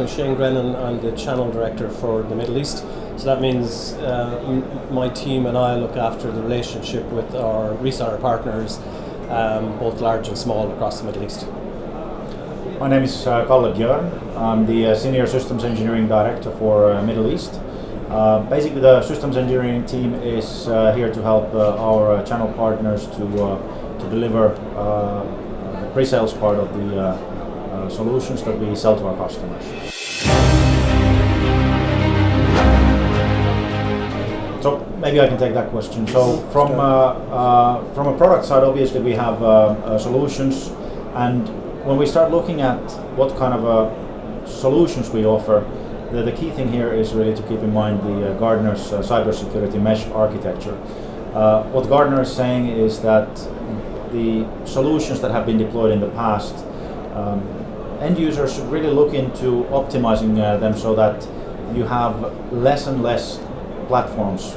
I'm Shane Grennan. I'm the Channel Director for the Middle East. So that means my team and I look after the relationship with our reseller partners, both large and small, across the Middle East. My name is Kalle Bjorn. I'm the Senior Systems Engineering Director for Middle East. Basically, the systems engineering team is here to help our channel partners to deliver the pre-sales part of the solutions that we sell to our customers. So maybe I can take that question. So from a product side, obviously we have solutions, and when we start looking at what kind of solutions we offer, the key thing here is really to keep in mind the Gartner's cybersecurity mesh architecture. What Gartner is saying is that the solutions that have been deployed in the past, end users should really look into optimizing them so that you have less and less platforms,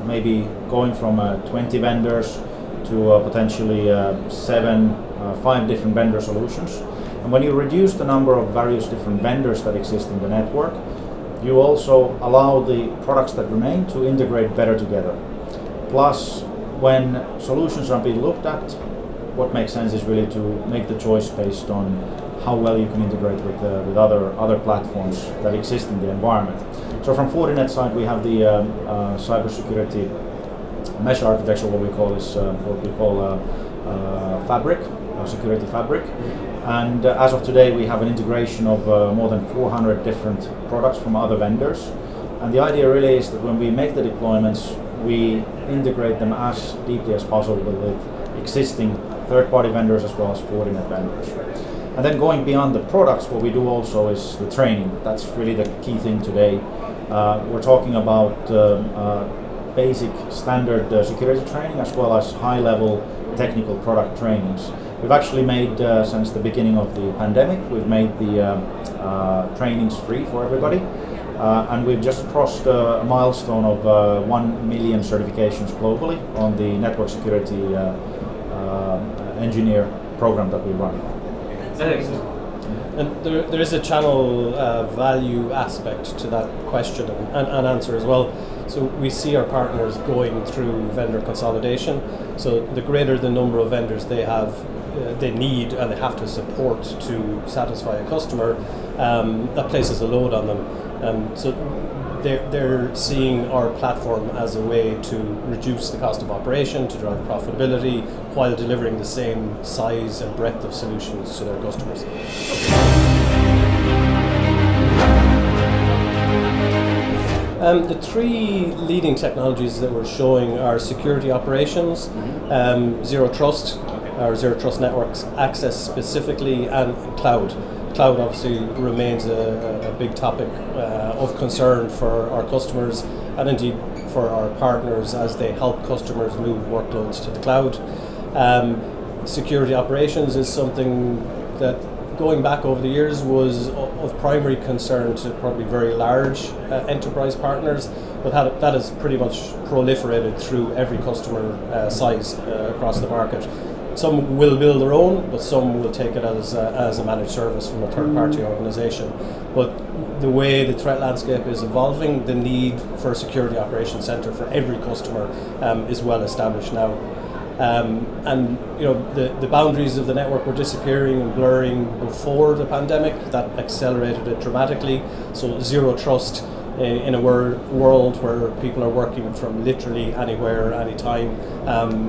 maybe going from 20 vendors to potentially 5 different vendor solutions. And when you reduce the number of various different vendors that exist in the network, you also allow the products that remain to integrate better together. Plus, when solutions are being looked at, what makes sense is really to make the choice based on how well you can integrate with other platforms that exist in the environment. So from Fortinet side, we have the cybersecurity mesh architecture, what we call fabric, security fabric. And as of today, we have an integration of more than 400 different products from other vendors. And the idea really is that when we make the deployments, we integrate them as deeply as possible with existing third-party vendors as well as Fortinet vendors. And then going beyond the products, what we do also is the training. That's really the key thing today. We're talking about basic standard security training as well as high-level technical product trainings. We've actually made, since the beginning of the pandemic, we've made the trainings free for everybody. And we've just crossed a milestone of 1 million certifications globally on the network security engineer program that we run. And there is a channel value aspect to that question and answer as well. So we see our partners going through vendor consolidation. So the greater the number of vendors they have, they need and they have to support to satisfy a customer, that places a load on them. So they're seeing our platform as a way to reduce the cost of operation, to drive profitability, while delivering the same size and breadth of solutions to their customers. The 3 leading technologies that we're showing are security operations, zero trust, or zero trust networks access specifically, and cloud. Cloud obviously remains a big topic of concern for our customers and indeed for our partners as they help customers move workloads to the cloud. Security operations is something that, going back over the years, was of primary concern to probably very large enterprise partners, but that has pretty much proliferated through every customer size across the market. Some will build their own, but some will take it as a managed service from a third-party organization. But the way the threat landscape is evolving, the need for a security operations center for every customer is well established now. And the boundaries of the network were disappearing and blurring before the pandemic. That accelerated it dramatically. So zero trust in a world where people are working from literally anywhere, anytime,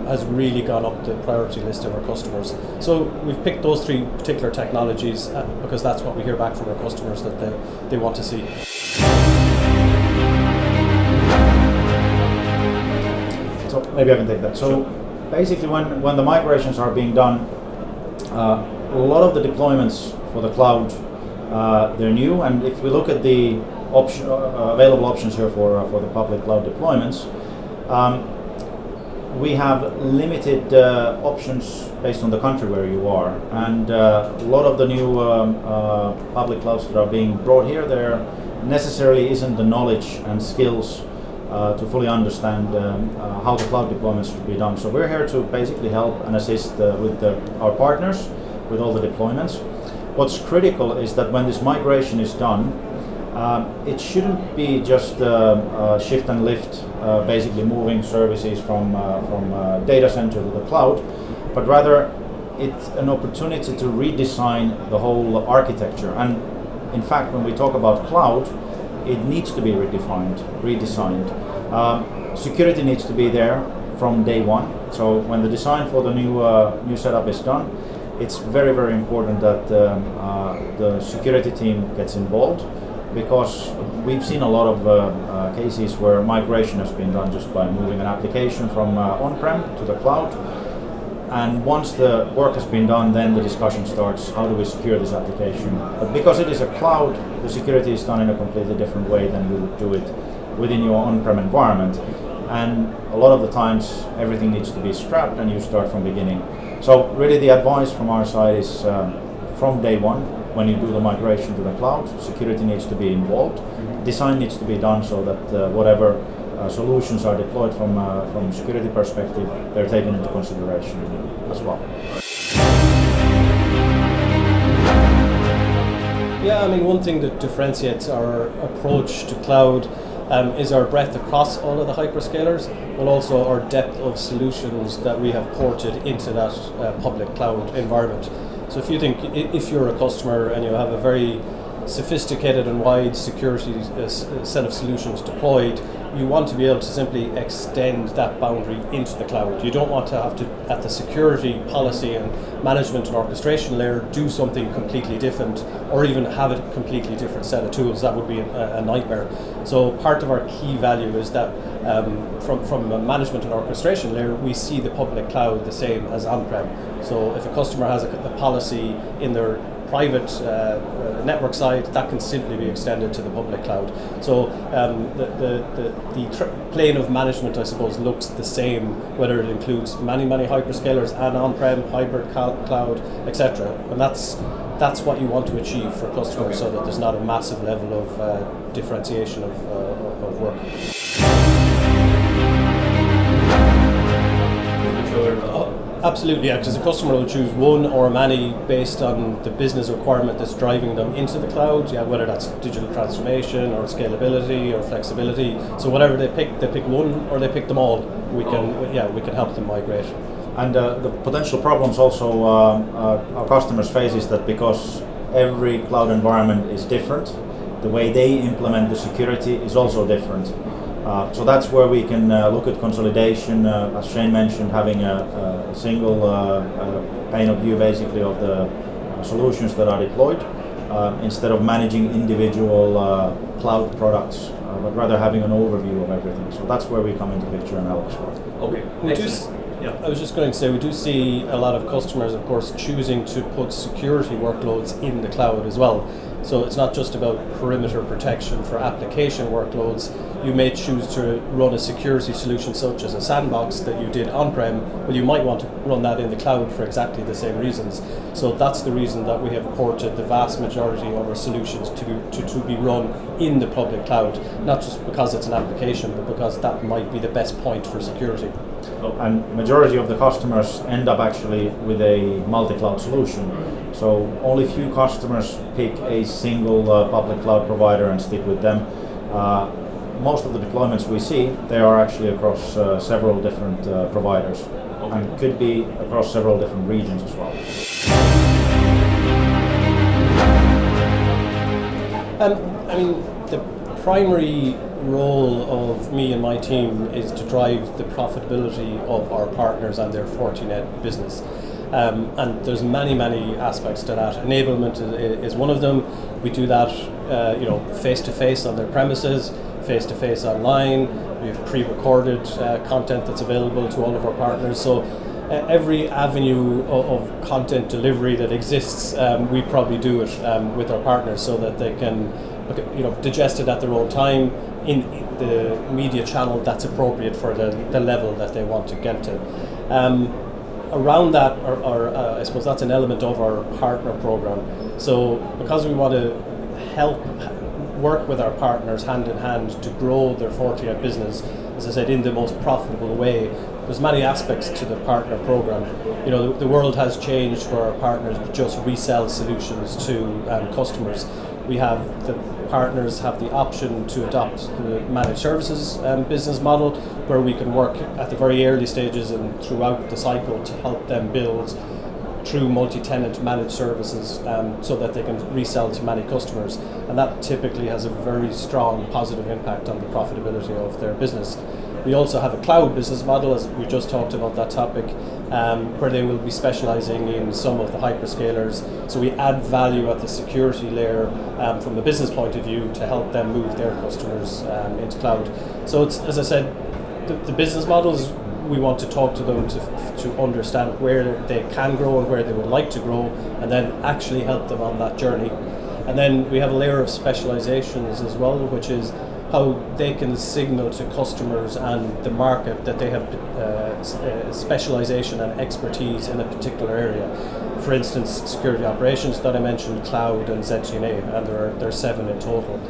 has really gone up the priority list of our customers. So we've picked those 3 particular technologies because that's what we hear back from our customers that they want to see. So maybe I can take that. So basically when the migrations are being done, a lot of the deployments for the cloud, they're new, and if we look at the available options here for the public cloud deployments, we have limited options based on the country where you are, and a lot of the new public clouds that are being brought here, there necessarily isn't the knowledge and skills to fully understand how the cloud deployments should be done. So we're here to basically help and assist with our partners with all the deployments. what's critical is that when this migration is done, it shouldn't be just shift and lift, basically moving services from data center to the cloud, but rather it's an opportunity to redesign the whole architecture. And in fact, when we talk about cloud, it needs to be redesigned. Security needs to be there from day one. So when the design for the new setup is done, it's very, very important that the security team gets involved, because we've seen a lot of cases where migration has been done just by moving an application from on-prem to the cloud. And once the work has been done, then the discussion starts, how do we secure this application? But because it is a cloud, the security is done in a completely different way than you would do it within your on-prem environment. And a lot of the times, everything needs to be scrapped and you start from beginning. So really the advice from our side is from day one, when you do the migration to the cloud, security needs to be involved. Design needs to be done so that whatever solutions are deployed from security perspective, they're taken into consideration as well. Yeah, I mean, one thing that differentiates our approach to cloud is our breadth across all of the hyperscalers, but also our depth of solutions that we have ported into that public cloud environment. So if you think, if you're a customer and you have a very sophisticated and wide security set of solutions deployed, you want to be able to simply extend that boundary into the cloud. You don't want to have to, at the security policy and management and orchestration layer, do something completely different, or even have a completely different set of tools. That would be a nightmare. So part of our key value is that from a management and orchestration layer, we see the public cloud the same as on-prem. So if a customer has a policy in their private network side, that can simply be extended to the public cloud. So the plane of management, I suppose, looks the same, whether it includes many hyperscalers and on-prem, hybrid cloud, etc. And that's what you want to achieve for customers, so that there's not a massive level of differentiation of work. Absolutely, yeah, because the customer will choose one or many based on the business requirement that's driving them into the cloud, yeah, whether that's digital transformation or scalability or flexibility. So whatever they pick one or they pick them all. We can help them migrate. And the potential problems also our customers face is that because every cloud environment is different, the way they implement the security is also different. So that's where we can look at consolidation, as Shane mentioned, having a single pane of view basically of the solutions that are deployed, instead of managing individual cloud products, but rather having an overview of everything. So that's where we come into picture and help as well. Okay. I was just going to say, we do see a lot of customers, of course, choosing to put security workloads in the cloud as well. So it's not just about perimeter protection for application workloads. You may choose to run a security solution such as a sandbox that you did on-prem, well, you might want to run that in the cloud for exactly the same reasons. So that's the reason that we have ported the vast majority of our solutions to be run in the public cloud, not just because it's an application, but because that might be the best point for security. And majority of the customers end up actually with a multi-cloud solution. So only few customers pick a single public cloud provider and stick with them. Most of the deployments we see, they are actually across several different providers, and could be across several different regions as well. I mean, the primary role of me and my team is to drive the profitability of our partners and their Fortinet business. And there's many aspects to that. Enablement is one of them. We do that face-to-face on their premises, face-to-face online. We have pre-recorded content that's available to all of our partners. So every avenue of content delivery that exists, we probably do it with our partners so that they can digest it at their own time in the media channel that's appropriate for the level that they want to get to. Around that, I suppose that's an element of our partner program. So because we want to help work with our partners hand in hand to grow their Fortinet business, as I said, in the most profitable way, there's many aspects to the partner program. You know, the world has changed where our partners just resell solutions to customers. We have the partners have the option to adopt the managed services business model, where we can work at the very early stages and throughout the cycle to help them build true multi-tenant managed services so that they can resell to many customers, and that typically has a very strong positive impact on the profitability of their business. We also have a cloud business model, as we just talked about that topic, where they will be specializing in some of the hyperscalers. So we add value at the security layer from the business point of view to help them move their customers into cloud. So it's, as I said, the business models, we want to talk to them to understand where they can grow and where they would like to grow, and then actually help them on that journey. And then we have a layer of specializations as well, which is how they can signal to customers and the market that they have specialization and expertise in a particular area. For instance, security operations that I mentioned, cloud and ZTNA, and there are 7 in total.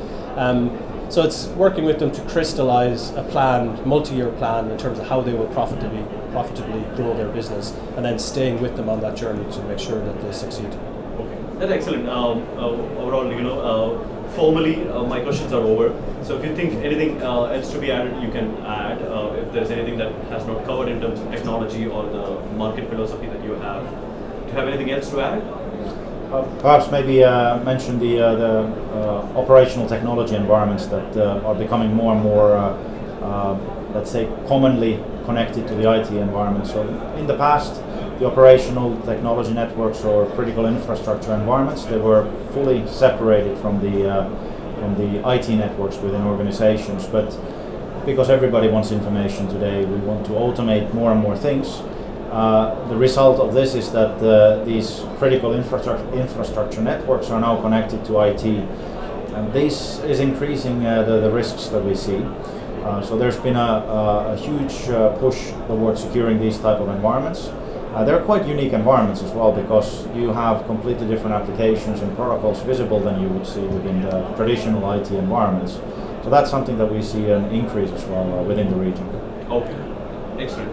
So it's working with them to crystallize a plan, multi-year plan, in terms of how they will profitably grow their business, and then staying with them on that journey to make sure that they succeed. Okay, that's excellent. Overall, formally, my questions are over. So if you think anything else to be added, you can add. If there's anything that has not covered in terms of technology or the market philosophy that you have, do you have anything else to add? Perhaps maybe mention the operational technology environments that are becoming more and more, let's say, commonly connected to the IT environment. So in the past, the operational technology networks or critical infrastructure environments, they were fully separated from the IT networks within organizations. But because everybody wants information today, we want to automate more and more things. The result of this is that these critical infrastructure networks are now connected to IT, and this is increasing the risks that we see. So there's been a huge push towards securing these type of environments. They're quite unique environments as well, because you have completely different applications and protocols visible than you would see within the traditional IT environments. So that's something that we see an increase as well within the region. Okay, excellent.